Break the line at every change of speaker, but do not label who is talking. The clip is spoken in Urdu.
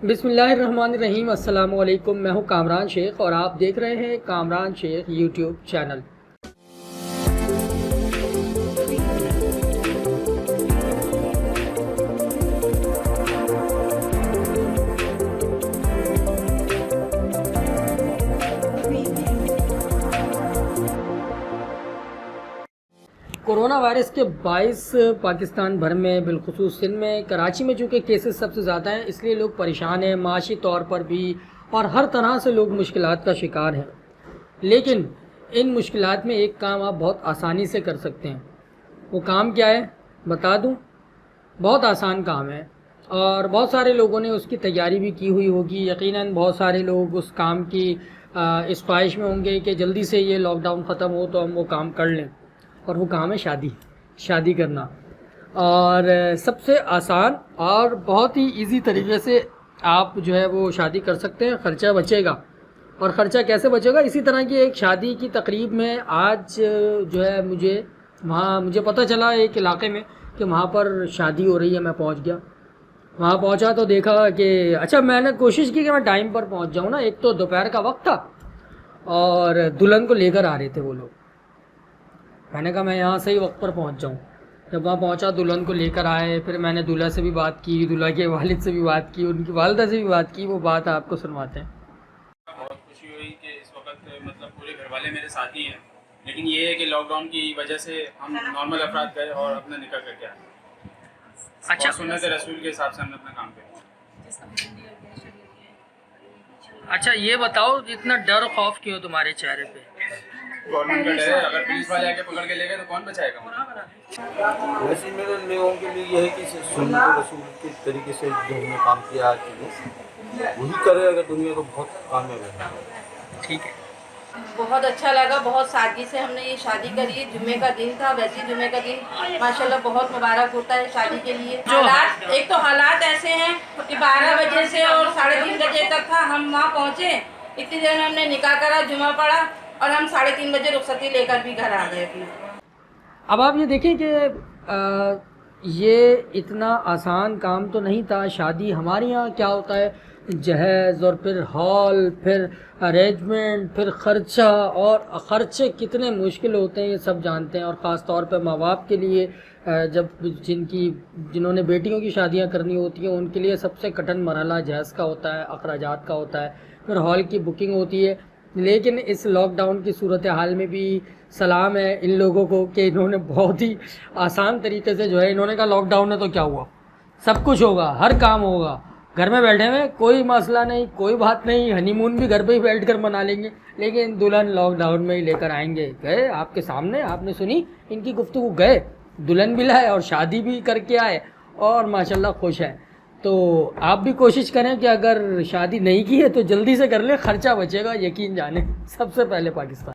بسم اللہ الرحمن الرحیم۔ السلام علیکم، میں ہوں کامران شیخ اور آپ دیکھ رہے ہیں کامران شیخ یوٹیوب چینل۔ کورونا وائرس کے باعث پاکستان بھر میں بالخصوص سندھ میں کراچی میں چونکہ کیسز سب سے زیادہ ہیں، اس لیے لوگ پریشان ہیں معاشی طور پر بھی، اور ہر طرح سے لوگ مشکلات کا شکار ہیں۔ لیکن ان مشکلات میں ایک کام آپ بہت آسانی سے کر سکتے ہیں۔ وہ کام کیا ہے بتا دوں؟ بہت آسان کام ہے اور بہت سارے لوگوں نے اس کی تیاری بھی کی ہوئی ہوگی۔ یقیناً بہت سارے لوگ اس کام کی اس خواہش میں ہوں گے کہ جلدی سے یہ لاک ڈاؤن ختم ہو تو ہم وہ کام کر لیں، اور وہ کام ہے شادی کرنا۔ اور سب سے آسان اور بہت ہی ایزی طریقے سے آپ جو ہے وہ شادی کر سکتے ہیں، خرچہ بچے گا۔ اور خرچہ کیسے بچے گا؟ اسی طرح کی ایک شادی کی تقریب میں آج جو ہے مجھے پتہ چلا ایک علاقے میں کہ وہاں پر شادی ہو رہی ہے۔ میں پہنچ گیا، وہاں پہنچا تو دیکھا کہ اچھا، میں نے کوشش کی کہ میں ٹائم پر پہنچ جاؤں نا۔ ایک تو دوپہر کا وقت تھا اور دلہن کو لے کر آ رہے تھے وہ لوگ۔ میں نے کہا میں یہاں صحیح وقت پر پہنچ جاؤں۔ جب وہاں پہنچا دلہن کو لے کر آئے، پھر میں نے دلہا سے بھی بات کی، دلہا کے والد سے بھی بات کی، ان کی والدہ سے بھی بات کی۔ وہ بات آپ کو سنواتے ہیں۔
بہت خوشی ہوئی کہ اس وقت پورے گھر والے میرے ساتھ ہی ہیں، لیکن یہ ہے کہ لاک ڈاؤن کی وجہ سے ہم نارمل افراد گئے اور اپنا نکاح کر کے آئے۔
اچھا،
سنت رسول کے حساب سے ہم نے اپنا کام کیا۔
اچھا یہ بتاؤ، اتنا ڈر و خوف کیوں تمہارے چہرے پہ؟
گورنمنٹ کا ڈر ہے، اگر پولیس والے آ کے پکڑ کے لے گئے تو کون بچائے گا؟
ویسے میرے لوگوں کے لیے یہ ہے کہ سنت رسول کے طریقے سے جو ہم نے کام کیا آج کے وہی کرے، اگر دنیا کو بہت کامیاب ہے۔
ٹھیک ہے،
بہت اچھا لگا، بہت سادگی سے ہم نے یہ شادی کری ہے۔ جمعے کا دن تھا، ویسے ہی جمعے کا دن ماشاءاللہ بہت مبارک ہوتا ہے شادی کے لیے۔ ایک تو حالات ایسے ہیں کہ 12 بجے سے اور 3:30 بجے تک تھا، ہم وہاں پہنچے، اتنی دیر میں ہم نے نکاح کرا، جمعہ پڑھا اور ہم 3:30 بجے رخصتی لے کر بھی گھر آ گئے تھے۔
اب آپ یہ دیکھیں کہ یہ اتنا آسان کام تو نہیں تھا۔ شادی ہمارے یہاں کیا ہوتا ہے، جہیز اور پھر ہال، پھر ارینجمنٹ، پھر خرچہ، اور خرچے کتنے مشکل ہوتے ہیں یہ سب جانتے ہیں۔ اور خاص طور پہ ماں باپ کے لیے جب جنہوں نے بیٹیوں کی شادیاں کرنی ہوتی ہیں ان کے لیے سب سے کٹھن مرحلہ جہیز کا ہوتا ہے، اخراجات کا ہوتا ہے، پھر ہال کی بکنگ ہوتی ہے۔ لیکن اس لاک ڈاؤن کی صورتحال میں بھی سلام ہے ان لوگوں کو کہ انہوں نے بہت ہی آسان طریقے سے جو ہے، انہوں نے کہا لاک ڈاؤن ہے تو کیا ہوا، سب کچھ ہوگا، ہر کام ہوگا، گھر میں بیٹھے ہوئے کوئی مسئلہ نہیں، کوئی بات نہیں، ہنی مون بھی گھر پہ ہی بیٹھ کر منا لیں گے، لیکن دلہن لاک ڈاؤن میں ہی لے کر آئیں گے۔ گئے آپ کے سامنے، آپ نے سنی ان کی گفتگو، گئے دلہن بھی لائے اور شادی بھی کر کے آئے اور ماشاءاللہ خوش ہیں۔ تو آپ بھی کوشش کریں کہ اگر شادی نہیں کی ہے تو جلدی سے کر لیں، خرچہ بچے گا، یقین جانیں۔ سب سے پہلے پاکستان۔